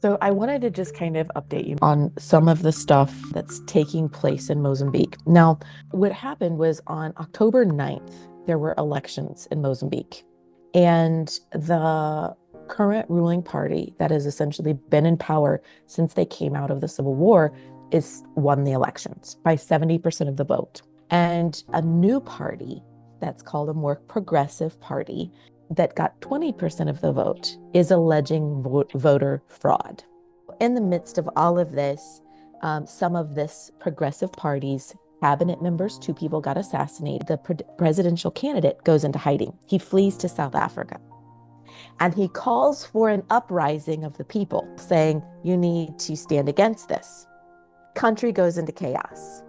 So I wanted to just kind of update you on some of the stuff that's taking place in Mozambique. Now, what happened was on October 9th, there were elections in Mozambique. And the current ruling party that has essentially been in power since they came out of the Civil War is won the elections by 70% of the vote. And a new party that's called a more progressive party that got 20% of the vote is alleging voter fraud. In the midst of all of this, some of this progressive party's cabinet members, two people got assassinated. The presidential candidate goes into hiding. He flees to South Africa. And he calls for an uprising of the people, saying, you need to stand against this. Country goes into chaos.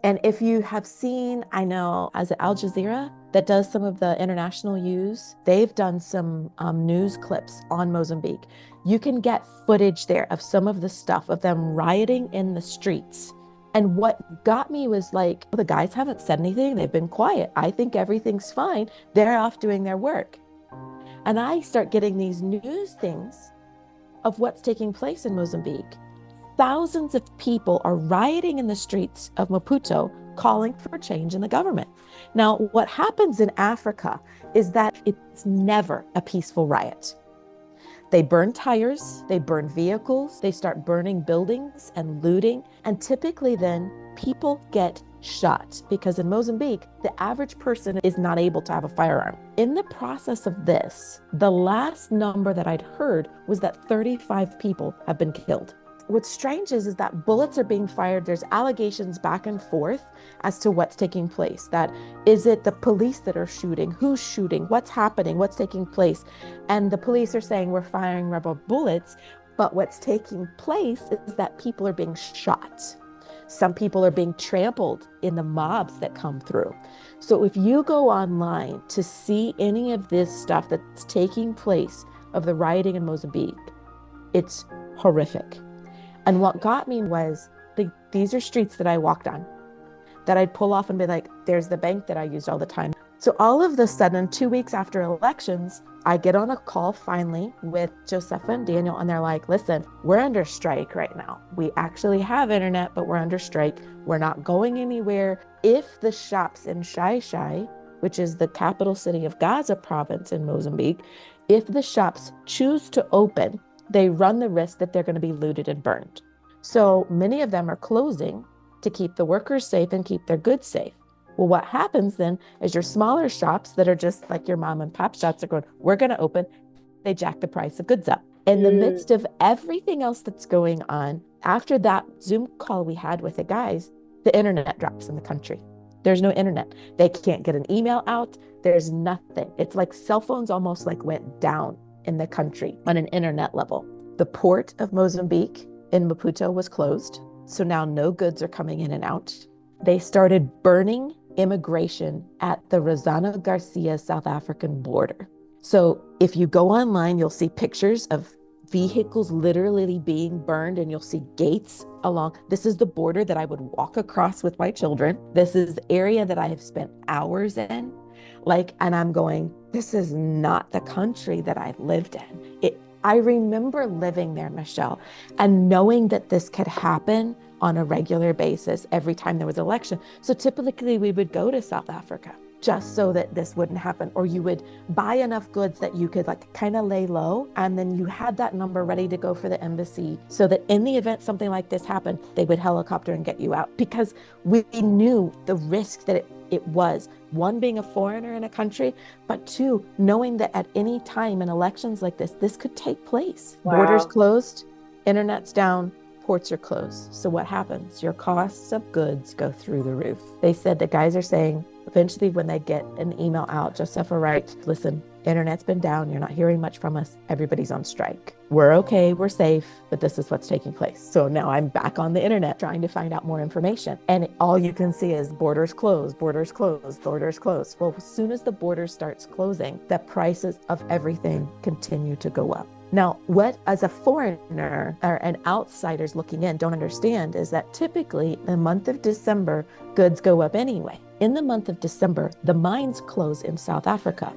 And if you have seen, I know, as Al Jazeera that does some of the international news, they've done some news clips on Mozambique. You can get footage there of some of the stuff of them rioting in the streets. And what got me was like, the guys haven't said anything. They've been quiet. I think everything's fine. They're off doing their work. And I start getting these news things of what's taking place in Mozambique. Thousands of people are rioting in the streets of Maputo, calling for change in the government. Now, what happens in Africa is that it's never a peaceful riot. They burn tires, they burn vehicles, they start burning buildings and looting. And typically then people get shot because in Mozambique, the average person is not able to have a firearm. In the process of this, the last number that I'd heard was that 35 people have been killed. What's strange is that bullets are being fired. There's allegations back and forth as to what's taking place. That is it the police that are shooting? Who's shooting? What's happening? What's taking place? And the police are saying we're firing rubber bullets, but what's taking place is that people are being shot. Some people are being trampled in the mobs that come through. So if you go online to see any of this stuff that's taking place of the rioting in Mozambique, it's horrific. And what got me was, these are streets that I walked on, that I'd pull off and be like, there's the bank that I used all the time. So all of a sudden, 2 weeks after elections, I get on a call finally with Josepha and Daniel, and they're like, listen, we're under strike right now. We actually have internet, but we're under strike. We're not going anywhere. If the shops in Xai-Xai, which is the capital city of Gaza province in Mozambique, if the shops choose to open, they run the risk that they're going to be looted and burned. So many of them are closing to keep the workers safe and keep their goods safe. Well, what happens then is your smaller shops that are just like your mom and pop shops are going, we're going to open. They jack the price of goods up. In the midst of everything else that's going on, after that Zoom call we had with the guys, the internet drops in the country. There's no internet. They can't get an email out. There's nothing. It's like cell phones almost like went down in the country on an internet level. The port of Mozambique in Maputo was closed. So now no goods are coming in and out. They started burning immigration at the Rosana Garcia South African border. So if you go online, you'll see pictures of vehicles literally being burned, and you'll see gates along. This is the border that I would walk across with my children. This is the area that I have spent hours in. And I'm going, this is not the country that I've lived in. I remember living there, Michelle, and knowing that this could happen on a regular basis every time there was an election. So typically we would go to South Africa just so that this wouldn't happen, or you would buy enough goods that you could kind of lay low, and then you had that number ready to go for the embassy so that in the event something like this happened, they would helicopter and get you out, because we knew the risk that it was, one, being a foreigner in a country, but two, knowing that at any time in elections like this could take place. Wow. Borders closed, internet's down, ports are closed. So what happens? Your costs of goods go through the roof. They said the guys are saying eventually when they get an email out, Josepha writes, listen, internet's been down. You're not hearing much from us. Everybody's on strike. We're okay. We're safe. But this is what's taking place. So now I'm back on the internet trying to find out more information. And all you can see is borders closed, borders closed, borders closed. Well, as soon as the border starts closing, the prices of everything continue to go up. Now, what as a foreigner or an outsider's looking in don't understand is that typically the month of December, goods go up anyway. In the month of December, the mines close in South Africa,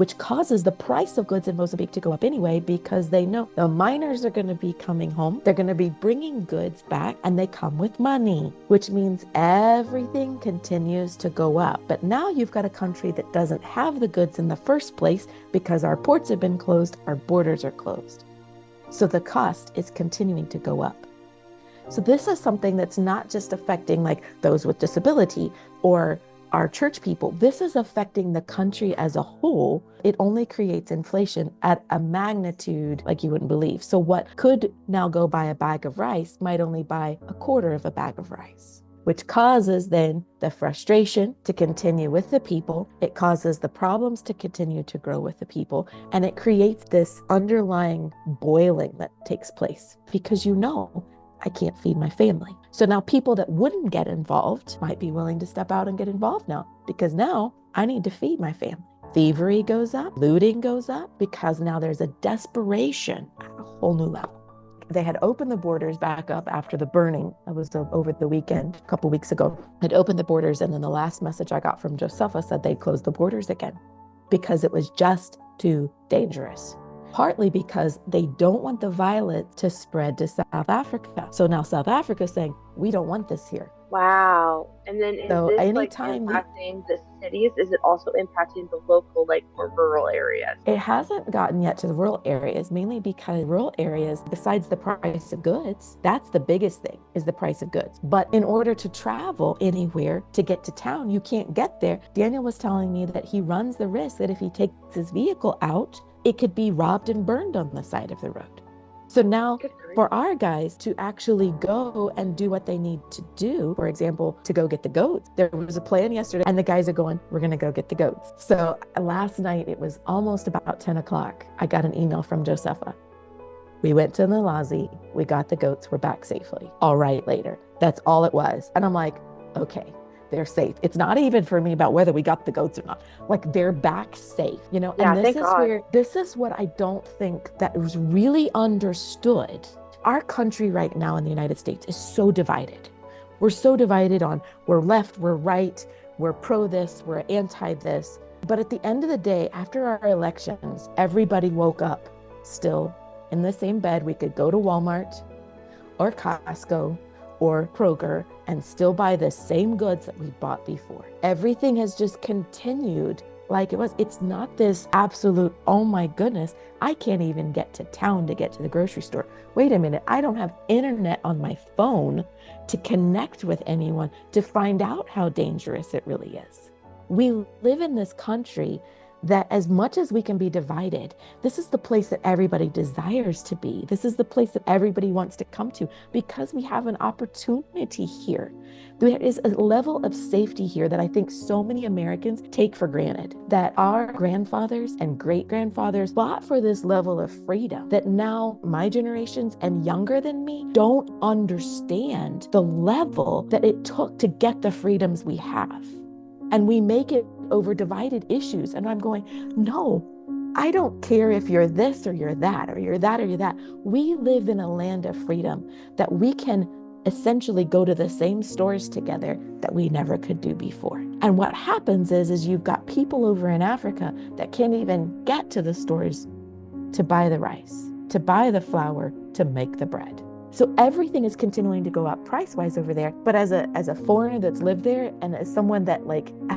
which causes the price of goods in Mozambique to go up anyway, because they know the miners are going to be coming home. They're going to be bringing goods back, and they come with money, which means everything continues to go up. But now you've got a country that doesn't have the goods in the first place because our ports have been closed, our borders are closed. So the cost is continuing to go up. So this is something that's not just affecting like those with disability or our church people. This is affecting the country as a whole. It only creates inflation at a magnitude like you wouldn't believe. So what could now go buy a bag of rice might only buy a quarter of a bag of rice, which causes then the frustration to continue with the people. It causes the problems to continue to grow with the people. And it creates this underlying boiling that takes place because I can't feed my family. So now people that wouldn't get involved might be willing to step out and get involved now, because now I need to feed my family. Thievery goes up, looting goes up, because now there's a desperation at a whole new level. They had opened the borders back up after the burning. That was over the weekend, a couple weeks ago. They'd opened the borders, and then the last message I got from Josefa said they'd close the borders again because it was just too dangerous. Partly because they don't want the violence to spread to South Africa. So now South Africa is saying, we don't want this here. Wow. And then is this impacting the cities? Is it also impacting the local, more rural areas? It hasn't gotten yet to the rural areas, mainly because rural areas, besides the price of goods, that's the biggest thing, is the price of goods. But in order to travel anywhere to get to town, you can't get there. Daniel was telling me that he runs the risk that if he takes his vehicle out, it could be robbed and burned on the side of the road. So now for our guys to actually go and do what they need to do, for example, to go get the goats, there was a plan yesterday and the guys are going, we're going to go get the goats. So last night, it was almost about 10 o'clock. I got an email from Josefa. We went to Malazi, we got the goats, we're back safely. All right, later. That's all it was. And I'm like, okay, they're safe. It's not even for me about whether we got the goats or not. Like, they're back safe, Yeah, and this is what I don't think that was really understood. Our country right now in the United States is so divided. We're so divided on we're left, we're right, we're pro this, we're anti this. But at the end of the day, after our elections, everybody woke up still in the same bed. We could go to Walmart or Costco or Kroger and still buy the same goods that we bought before. Everything has just continued like it was. It's not this absolute, oh my goodness, I can't even get to town to get to the grocery store. Wait a minute, I don't have internet on my phone to connect with anyone to find out how dangerous it really is. We live in this country that as much as we can be divided, this is the place that everybody desires to be. This is the place that everybody wants to come to because we have an opportunity here. There is a level of safety here that I think so many Americans take for granted, that our grandfathers and great-grandfathers fought for this level of freedom that now my generations and younger than me don't understand the level that it took to get the freedoms we have. And we make it over divided issues. And I'm going, no, I don't care if you're this or you're that, or you're that or you're that. We live in a land of freedom that we can essentially go to the same stores together that we never could do before. And what happens is you've got people over in Africa that can't even get to the stores to buy the rice, to buy the flour, to make the bread. So everything is continuing to go up price-wise over there. But as a foreigner that's lived there, and as someone that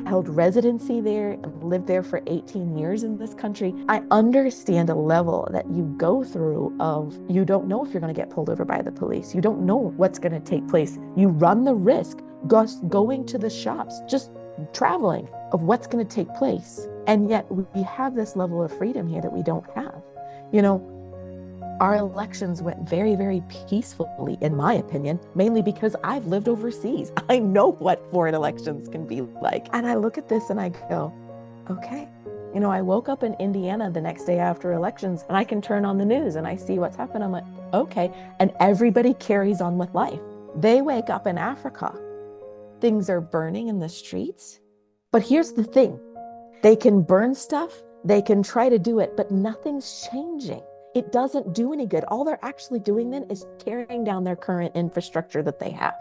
held residency there and lived there for 18 years in this country, I understand a level that you go through of you don't know if you're going to get pulled over by the police. You don't know what's going to take place. You run the risk going to the shops, just traveling, of what's going to take place. And yet we have this level of freedom here that we don't have. Our elections went very, very peacefully, in my opinion, mainly because I've lived overseas. I know what foreign elections can be like. And I look at this and I go, okay. I woke up in Indiana the next day after elections and I can turn on the news and I see what's happened. I'm like, okay. And everybody carries on with life. They wake up in Africa. Things are burning in the streets. But here's the thing. They can burn stuff. They can try to do it, but nothing's changing. It doesn't do any good. All they're actually doing then is tearing down their current infrastructure that they have.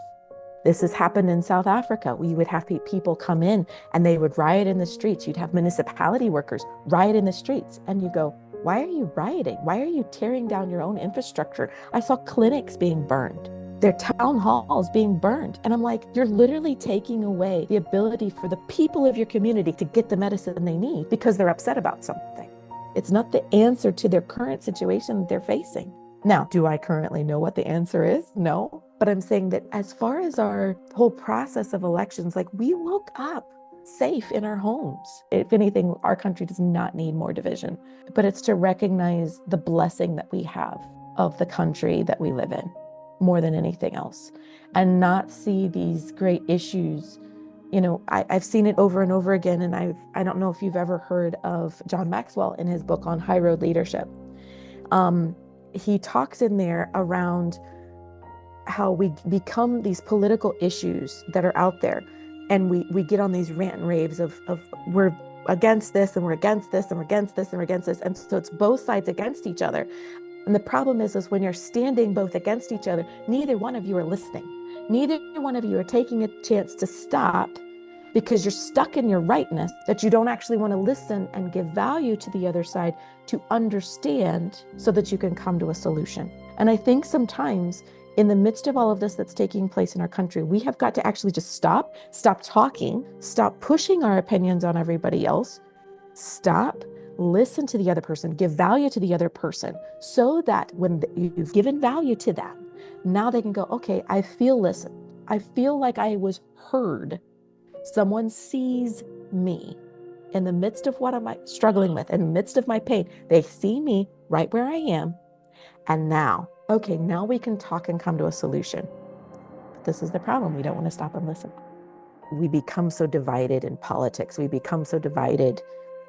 This has happened in South Africa. We would have people come in and they would riot in the streets. You'd have municipality workers riot in the streets. And you go, why are you rioting? Why are you tearing down your own infrastructure? I saw clinics being burned. Their town halls being burned. And I'm like, you're literally taking away the ability for the people of your community to get the medicine they need because they're upset about something. It's not the answer to their current situation they're facing. Now, do I currently know what the answer is? No. But I'm saying that as far as our whole process of elections, like we woke up safe in our homes. If anything, our country does not need more division, but it's to recognize the blessing that we have of the country that we live in more than anything else, and not see these great issues. You know, I've seen it over and over again. And I don't know if you've ever heard of John Maxwell in his book on High Road Leadership. He talks in there around how we become these political issues that are out there. And we get on these rant and raves of we're against this and we're against this and we're against this and we're against this. And so it's both sides against each other. And the problem is when you're standing both against each other, neither one of you are listening. Neither one of you are taking a chance to stop because you're stuck in your rightness, that you don't actually want to listen and give value to the other side to understand so that you can come to a solution. And I think sometimes in the midst of all of this that's taking place in our country, we have got to actually just stop talking, stop pushing our opinions on everybody else, stop, listen to the other person, give value to the other person, so that when you've given value to them, now they can go, okay, I feel listened. I feel like I was heard. Someone sees me in the midst of what I'm struggling with, in the midst of my pain. They see me right where I am. And now, okay, now we can talk and come to a solution. But this is the problem. We don't want to stop and listen. We become so divided in politics. We become so divided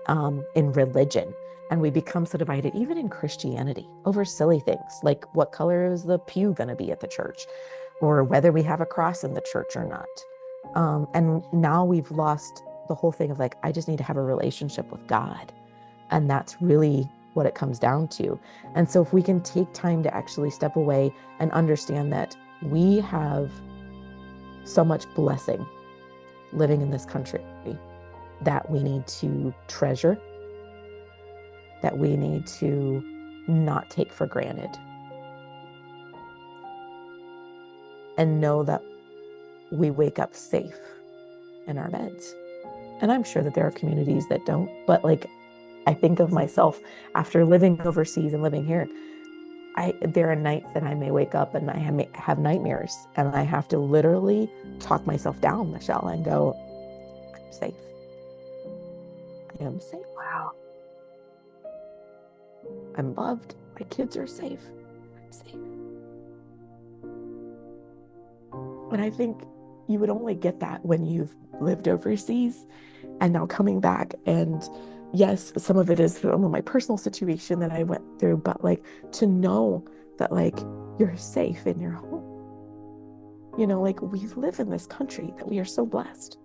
in religion. And we become so divided even in Christianity over silly things like what color is the pew going to be at the church, or whether we have a cross in the church or not. And now we've lost the whole thing of like, I just need to have a relationship with God. And that's really what it comes down to. And so if we can take time to actually step away and understand that we have so much blessing living in this country that we need to treasure, that we need to not take for granted, and know that we wake up safe in our beds. And I'm sure that there are communities that don't, but like, I think of myself after living overseas and living here, there are nights that I may wake up and I have nightmares, and I have to literally talk myself down, Michelle, and go, I'm safe. I am safe. Wow. I'm loved. My kids are safe. I'm safe. And I think you would only get that when you've lived overseas and now coming back. And yes, some of it is from my personal situation that I went through, but like to know that like you're safe in your home. You know, like we live in this country that we are so blessed.